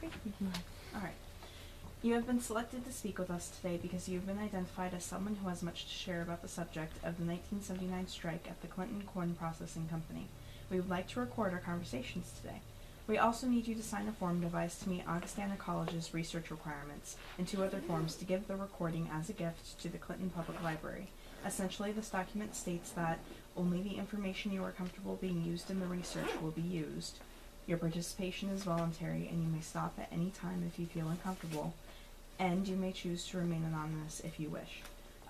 Okay, you can go ahead. All right. You have been selected to speak with us today because you have been identified as someone who has much to share about the subject of the 1979 strike at the Clinton Corn Processing Company. We would like to record our conversations today. We also need you to sign a form devised to meet Augustana College's research requirements and 2 other forms to give the recording as a gift to the Clinton Public Library. Essentially, this document states that only the information you are comfortable being used in the research will be used. Your participation is voluntary, and you may stop at any time if you feel uncomfortable, and you may choose to remain anonymous if you wish.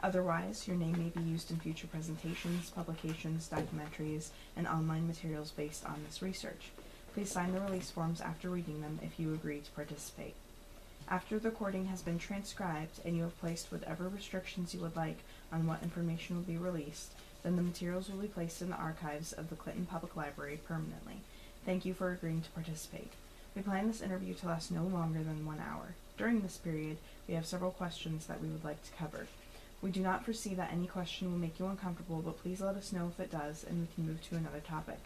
Otherwise, your name may be used in future presentations, publications, documentaries, and online materials based on this research. Please sign the release forms after reading them if you agree to participate. After the recording has been transcribed and you have placed whatever restrictions you would like on what information will be released, then the materials will be placed in the archives of the Clinton Public Library permanently. Thank you for agreeing to participate. We plan this interview to last no longer than 1 hour. During this period, we have several questions that we would like to cover. We do not foresee that any question will make you uncomfortable, but please let us know if it does, and we can move to another topic.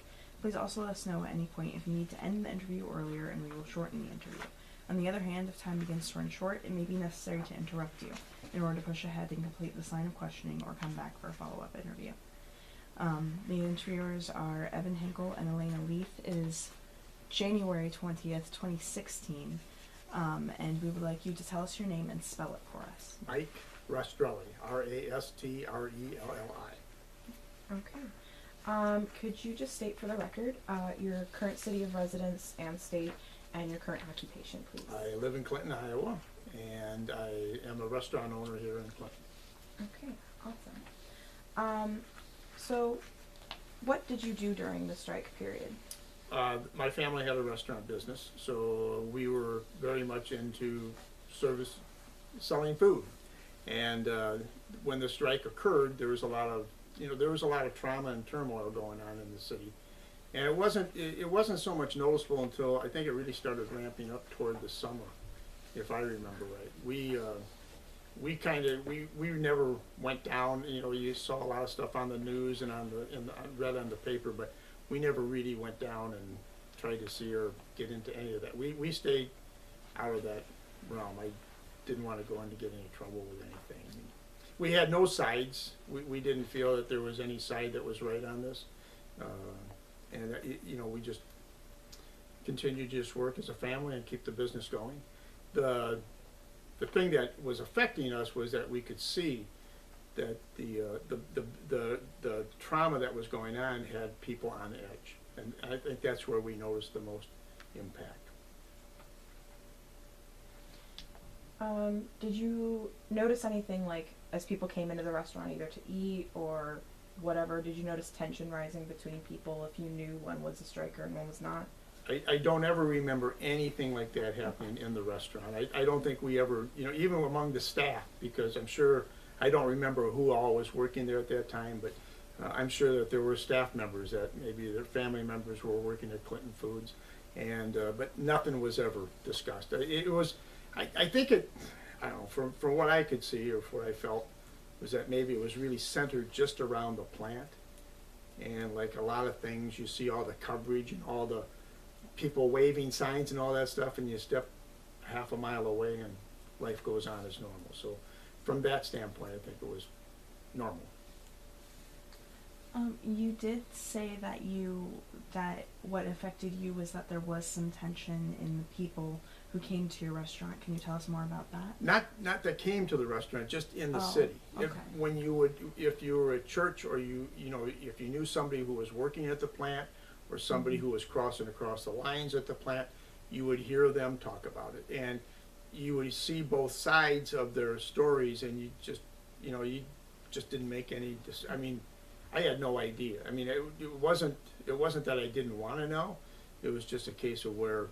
Please also let us know at any point if you need to end the interview earlier, and we will shorten the interview. On the other hand, if time begins to run short, it may be necessary to interrupt you in order to push ahead and complete this line of questioning or come back for a follow-up interview. The interviewers are Evan Hinkle and Elena Leith. It is January 20th, 2016, and we would like you to tell us your name and spell it for us. Mike Rastrelli, Rastrelli. Okay. Could you just state for the record your current city of residence and state and your current occupation, please? I live in Clinton, Iowa, and I am a restaurant owner here in Clinton. Okay, awesome. So, what did you do during the strike period? My family had a restaurant business, so we were very much into selling food. And when the strike occurred, there was a lot of trauma and turmoil going on in the city. And it wasn't so much noticeable until I think it really started ramping up toward the summer, if I remember right. We never went down. You saw a lot of stuff on the news and read on the paper, but we never really went down and tried to see or get into any of that. We stayed out of that realm. I didn't want to go in to get any trouble with anything. We had no sides. We didn't feel that there was any side that was right on this, and we just continued to just work as a family and keep the business going. The thing that was affecting us was that we could see that the trauma that was going on had people on edge, and I think that's where we noticed the most impact. Did you notice anything, like, as people came into the restaurant either to eat or whatever, did you notice tension rising between people if you knew one was a striker and one was not? I don't ever remember anything like that happening in the restaurant. I don't think we ever, even among the staff, because I'm sure, I don't remember who all was working there at that time, but I'm sure that there were staff members that maybe their family members were working at Clinton Foods, and but nothing was ever discussed. It was, I think it, I don't know, from what I could see or what I felt, was that maybe it was really centered just around the plant, and like a lot of things, you see all the coverage and all the people waving signs and all that stuff, and you step half a mile away and life goes on as normal. So from that standpoint, I think it was normal. You did say that what affected you was that there was some tension in the people who came to your restaurant. Can you tell us more about that? Not that came to the restaurant, just in the Oh, city. okay. If you were at church, or if you knew somebody who was working at the plant, or somebody who was crossing across the lines at the plant, you would hear them talk about it, and you would see both sides of their stories, and you just didn't make any. I mean, I had no idea. I mean, it wasn't that I didn't want to know. It was just a case of where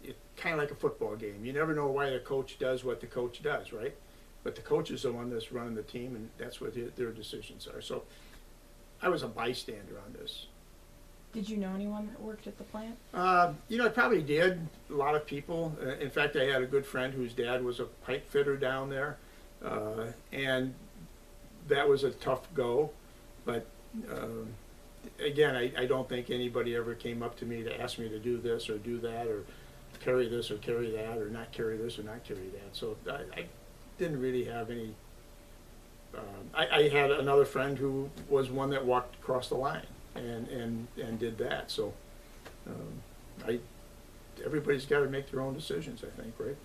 it kind of like a football game. You never know why the coach does what the coach does, right? But the coach is the one that's running the team, and that's what their decisions are. So I was a bystander on this. Did you know anyone that worked at the plant? I probably did. A lot of people. In fact, I had a good friend whose dad was a pipe fitter down there, and that was a tough go. But again, I don't think anybody ever came up to me to ask me to do this or do that, or carry this or carry that, or not carry this or not carry that. So I didn't really have any. I had another friend who was one that walked across the line and did that. So everybody's got to make their own decisions, I think, right?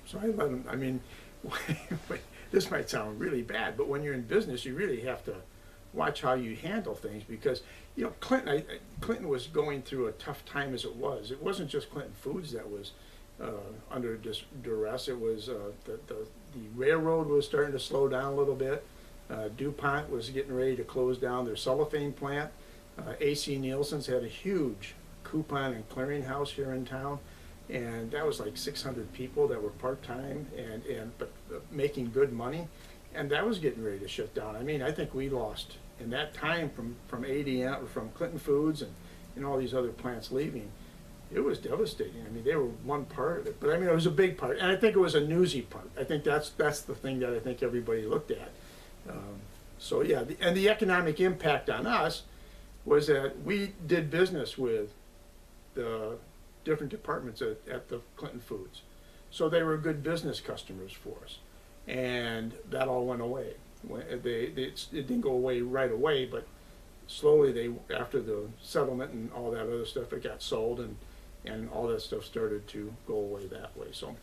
So I let them. I mean, this might sound really bad, but when you're in business, you really have to watch how you handle things, because you know Clinton was going through a tough time as it was. It wasn't just Clinton Foods that was under duress. It was the railroad was starting to slow down a little bit. DuPont was getting ready to close down their cellophane plant. AC Nielsen's had a huge coupon and clearinghouse here in town, and that was like 600 people that were part-time but making good money, and that was getting ready to shut down. I mean, I think we lost in that time from ADM, from Clinton Foods and all these other plants leaving. It was devastating. I mean, they were one part of it, but I mean, it was a big part, and I think it was a newsy part. I think that's the thing that I think everybody looked at. So yeah, and the economic impact on us was that we did business with the different departments at the Clinton Foods, so they were good business customers for us, and that all went away. It didn't go away right away, but slowly after the settlement and all that other stuff, it got sold, and all that stuff started to go away that way. So,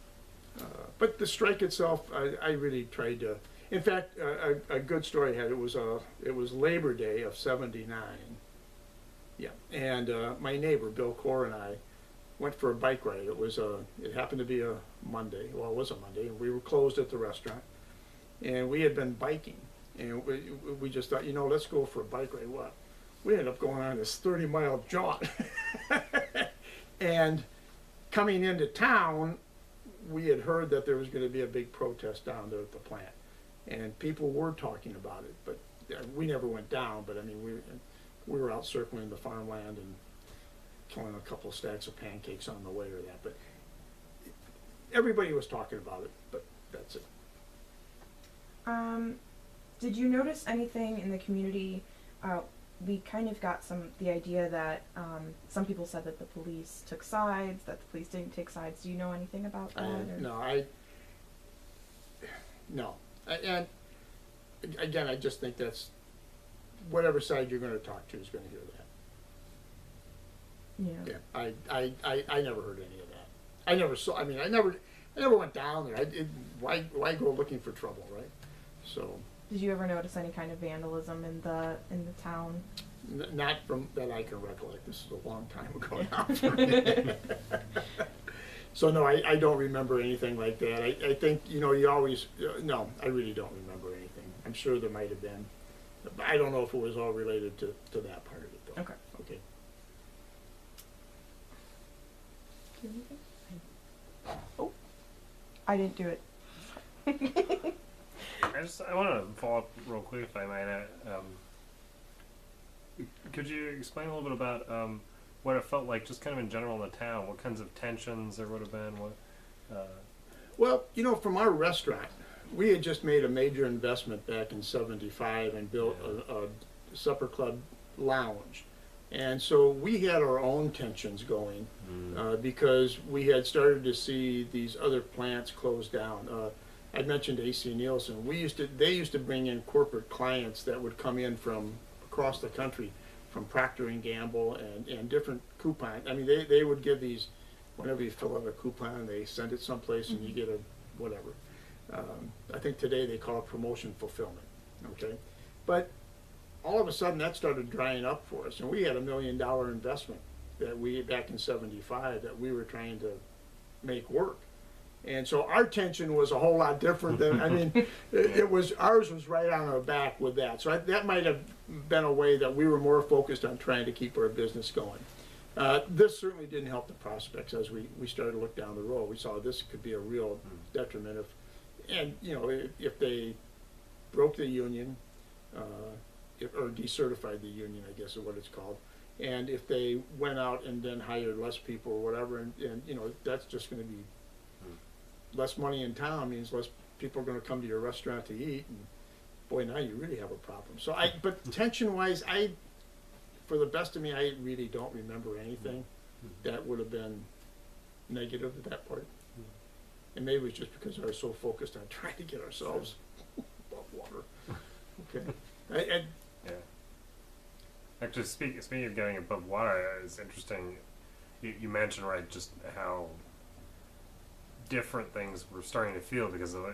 but the strike itself, I really tried to. In fact, a good story I had. It was Labor Day of '79. Yeah, and my neighbor Bill Core and I went for a bike ride. It happened to be a Monday. Well, it was a Monday, and we were closed at the restaurant, and we had been biking, and we just thought, let's go for a bike ride. What? We ended up going on this 30-mile jaunt, and coming into town, we had heard that there was going to be a big protest down there at the plant, and people were talking about it, but we never went down. But I mean, we were out circling the farmland and killing a couple of stacks of pancakes on the way or that. But everybody was talking about it, but that's it. Did you notice anything in the community? We kind of got the idea that some people said that the police took sides, that the police didn't take sides. Do you know anything about that? No. And again, I just think that's whatever side you're going to talk to is going to hear that. Yeah. Yeah. I never heard any of that. I never saw. I mean, I never went down there. Why go looking for trouble, right? So. Did you ever notice any kind of vandalism in the town? Not from that I can recollect. This is a long time ago now for me. So no, I don't remember anything like that. I think, you always, no, I really don't remember anything. I'm sure there might have been. But I don't know if it was all related to that part of it, though. Okay. Okay. Do anything? Oh, I didn't do it. I want to follow up real quick, if I might. Could you explain a little bit about what it felt like, just kind of in general in the town? What kinds of tensions there would have been? Well, from our restaurant, we had just made a major investment back in '75 and built a supper club lounge. And so we had our own tensions going because we had started to see these other plants close down. I mentioned AC Nielsen. They used to bring in corporate clients that would come in from across the country, from Procter and Gamble and different coupons. I mean, they would give these, whenever you fill out a coupon, they send it someplace and you get a whatever. I think today they call it promotion fulfillment. Okay, but all of a sudden that started drying up for us, and we had $1 million investment that back in '75 that we were trying to make work. And so our tension was a whole lot different than, I mean, ours was right on our back with that. So that might have been a way that we were more focused on trying to keep our business going. This certainly didn't help the prospects as we started to look down the road. We saw this could be a real detriment if they broke the union, or decertified the union, I guess is what it's called. And if they went out and then hired less people or whatever, and that's just going to be less money in town, means less people are going to come to your restaurant to eat, and boy, now you really have a problem. So but tension-wise, for the best of me, I really don't remember anything that would have been negative to that part. And maybe it was just because I was so focused on trying to get ourselves above water. Okay. Yeah. Actually, speaking of getting above water, it's interesting. You mentioned, right, just how different things were starting to feel because of, a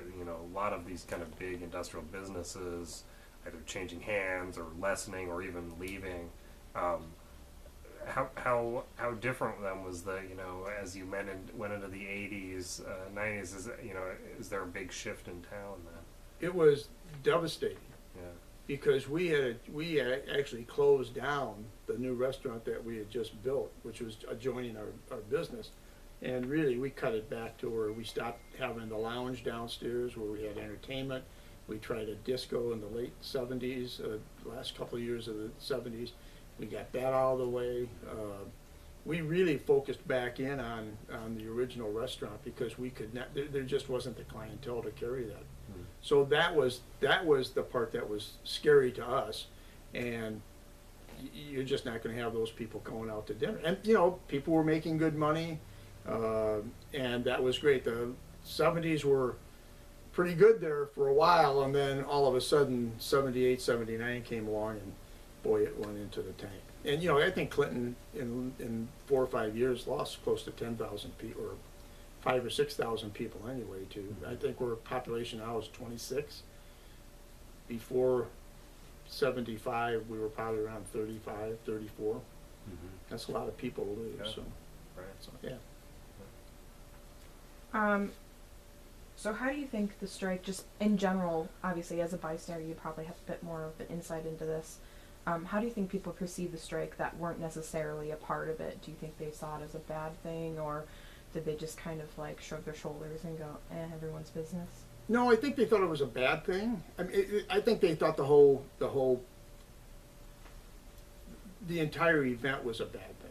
lot of these kind of big industrial businesses either changing hands or lessening or even leaving. How different then was the, as you went into the 80s, 90s, is there a big shift in town then? It was devastating. Yeah. Because we had actually closed down the new restaurant that we had just built, which was adjoining our business. And really, we cut it back to where we stopped having the lounge downstairs where we had entertainment. We tried a disco in the late 70s, last couple of years of the 70s. We got that out of the way. We really focused back in on the original restaurant because we could not, there just wasn't the clientele to carry that. So that was the part that was scary to us, and you're just not going to have those people going out to dinner. And people were making good money, and that was great. The 70s were pretty good there for a while, and then all of a sudden 78, 79 came along, and boy, it went into the tank. And I think Clinton in 4 or 5 years lost close to 10,000 people, or 5,000 or 6,000 people anyway. Too. I think our population now is 26. Before 75, we were probably around 35, 34. That's a lot of people to lose. Yeah. So, Right. yeah. So how do you think the strike, just in general, obviously as a bystander, you probably have a bit more of an insight into this. How do you think people perceive the strike that weren't necessarily a part of it? Do you think they saw it as a bad thing, or did they just kind of like shrug their shoulders and go, everyone's business? No, I think they thought it was a bad thing. I mean, I think they thought the entire event was a bad thing.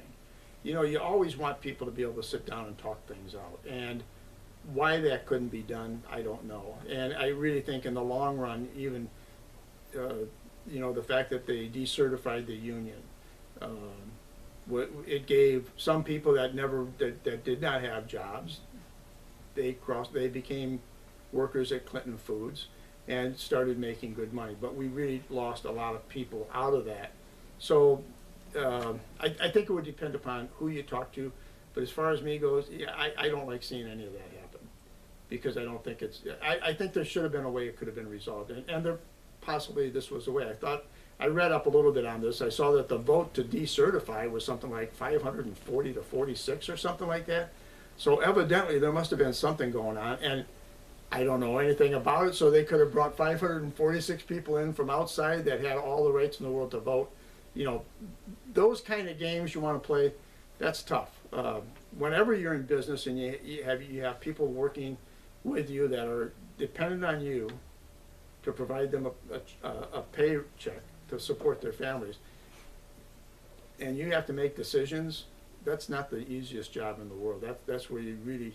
You always want people to be able to sit down and talk things out, and why that couldn't be done, I don't know. And I really think in the long run, even the fact that they decertified the union, it gave some people that did not have jobs. They became workers at Clinton Foods and started making good money. But we really lost a lot of people out of that. So I think it would depend upon who you talk to. But as far as me goes, yeah, I don't like seeing any of that happen, because I don't think I think there should have been a way it could have been resolved, and there possibly this was the way. I read up a little bit on this. I saw that the vote to decertify was something like 540 to 46 or something like that. So evidently there must have been something going on, and I don't know anything about it. So they could have brought 546 people in from outside that had all the rights in the world to vote. Those kind of games you want to play, that's tough. Whenever you're in business and you have people working with you that are dependent on you to provide them a paycheck to support their families, and you have to make decisions, that's not the easiest job in the world. That's where you really,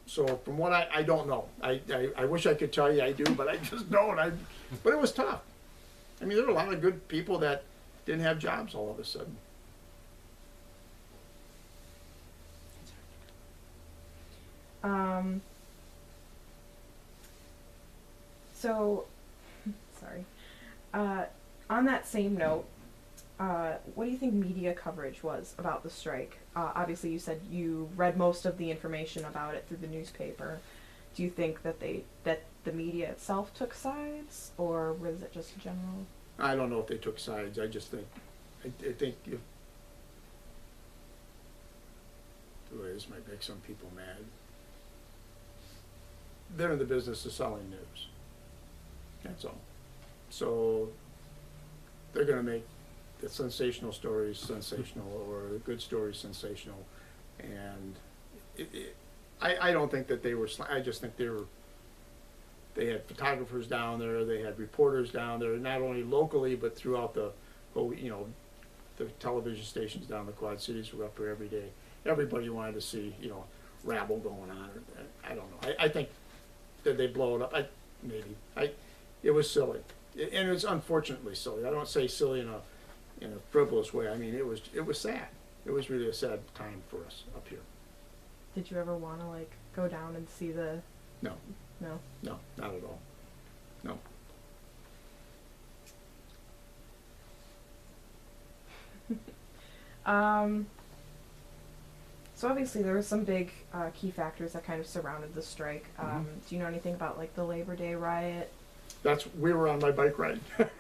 so from what I don't know. I wish I could tell you I do, but I just don't. But it was tough. I mean, there were a lot of good people that didn't have jobs all of a sudden. So, sorry. On that same note, what do you think media coverage was about the strike? Obviously, you said you read most of the information about it through the newspaper. Do you think that the media itself took sides, or was it just general? I don't know if they took sides. I just think, I think if, boy, this might make some people mad. They're in the business of selling news. That's all. So they're going to make the sensational stories sensational, or the good stories sensational. And I don't think that they were. I just think they had photographers down there. They had reporters down there, not only locally but throughout the whole. The television stations down in the Quad Cities were up there every day. Everybody wanted to see rabble going on. I don't know. I think that they blow it up. It was silly, and it's unfortunately silly. I don't say silly in a frivolous way. I mean, it was sad. It was really a sad time for us up here. Did you ever want to like go down and see the? No, No. no, not at all. No. So obviously there were some big key factors that kind of surrounded the strike. Do you know anything about like the Labor Day riot? We were on my bike ride.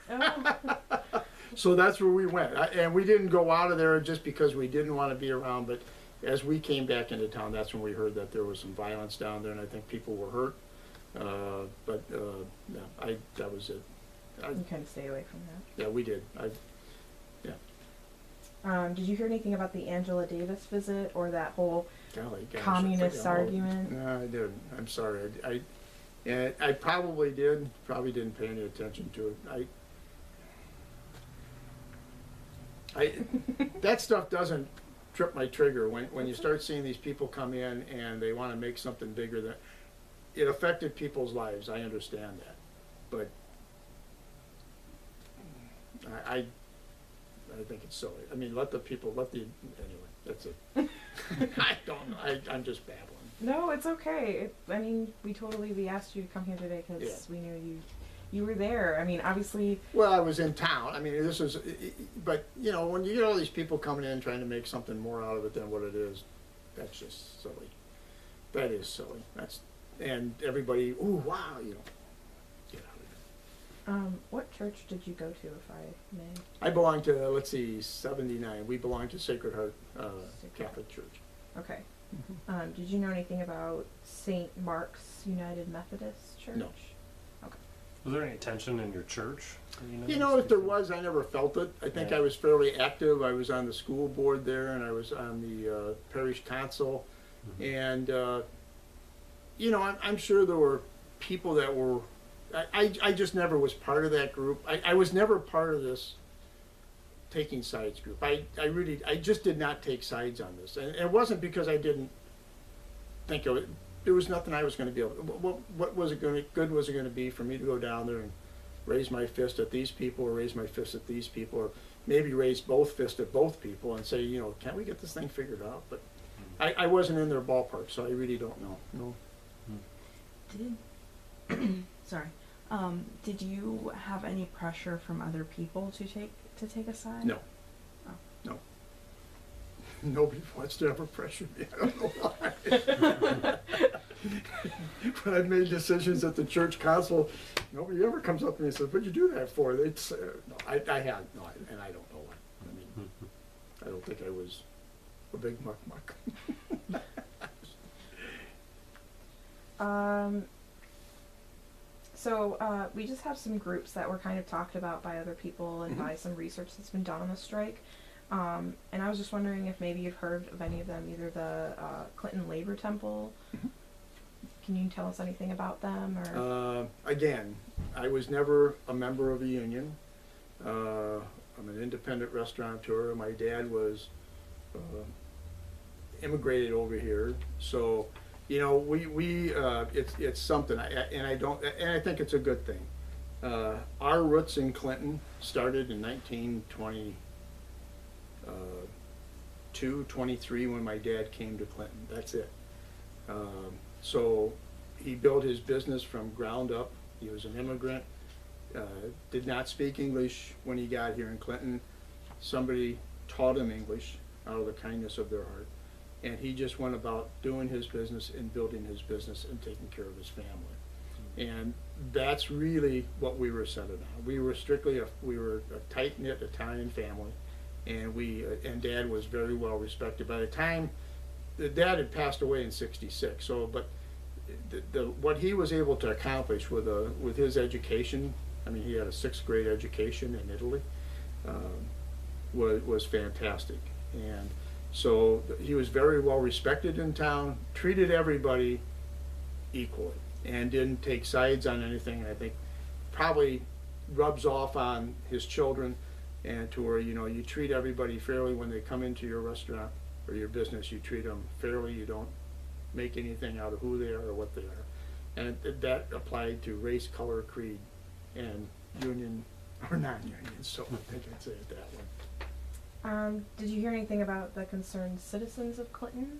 Oh. So that's where we went. And we didn't go out of there just because we didn't want to be around, but as we came back into town, that's when we heard that there was some violence down there, and I think people were hurt. No, that was it. You kind of stay away from that. Yeah, we did. Did you hear anything about the Angela Davis visit or that whole Golly, gosh, communist I argument? No, I didn't. I'm sorry. I probably did. Probably didn't pay any attention to it. That stuff doesn't trip my trigger when you start seeing these people come in and they want to make something bigger than it affected people's lives. I understand that, but I think it's silly. I mean, anyway, that's it. I don't know. I'm just babbling. No, it's okay. We asked you to come here today because we knew you were there. I mean, obviously. Well, I was in town. I mean, but you know, when you get all these people coming in trying to make something more out of it than what it is, that's just silly. That is silly. And everybody, ooh, wow, you know, get out of it. What church did you go to, if I may? I belong to, 79. We belong to Sacred Heart Catholic Church. Okay. Did you know anything about St. Mark's United Methodist Church? No. Okay. Was there any tension in your church? You know, if there was, I never felt it. I think I was fairly active. I was on the school board there, and I was on the parish council. And, you know, I'm sure there were people that were, I just never was part of that group. I was never part of this taking sides group. I just did not take sides on this. And it wasn't because I didn't think of it. There was nothing I was going to be able to, what was it going to be for me to go down there and raise my fist at these people or raise my fist at these people or maybe raise both fists at both people and say, you know, can't we get this thing figured out? But I wasn't in their ballpark, so I really don't know. No. Sorry. Did you have any pressure from other people to take a side? No. Oh. No. Nobody wants to ever pressure me. I don't know why. When I've made decisions at the church council, nobody ever comes up to me and says, "What'd you do that for?" They'd say, no, I had no, and I don't know why. I mean, I don't think I was a big muck. So we just have some groups that were kind of talked about by other people and by some research that's been done on the strike. And I was just wondering if maybe you've heard of any of them, either the Clinton Labor Temple. Can you tell us anything about them? Or again, I was never a member of a union. I'm an independent restaurateur. My dad was immigrated over here, so you know it's something. And I think it's a good thing. Our roots in Clinton started in 1923 when my dad came to Clinton. That's it. So he built his business from ground up. He was an immigrant, did not speak English when he got here in Clinton. Somebody taught him English out of the kindness of their heart. And he just went about doing his business and building his business and taking care of his family. And that's really what we were centered on. We were strictly a tight-knit Italian family. And and Dad was very well respected. By the time Dad had passed away in '66, so but what he was able to accomplish with his education, I mean, he had a 6th grade education in Italy, was fantastic. And so he was very well respected in town, treated everybody equally, and didn't take sides on anything. I think probably rubs off on his children, and to where, you know, you treat everybody fairly when they come into your restaurant or your business. You treat them fairly. You don't make anything out of who they are or what they are. And that applied to race, color, creed, and union or non-union. So I think I'd say it that way. Did you hear anything about the concerned citizens of Clinton?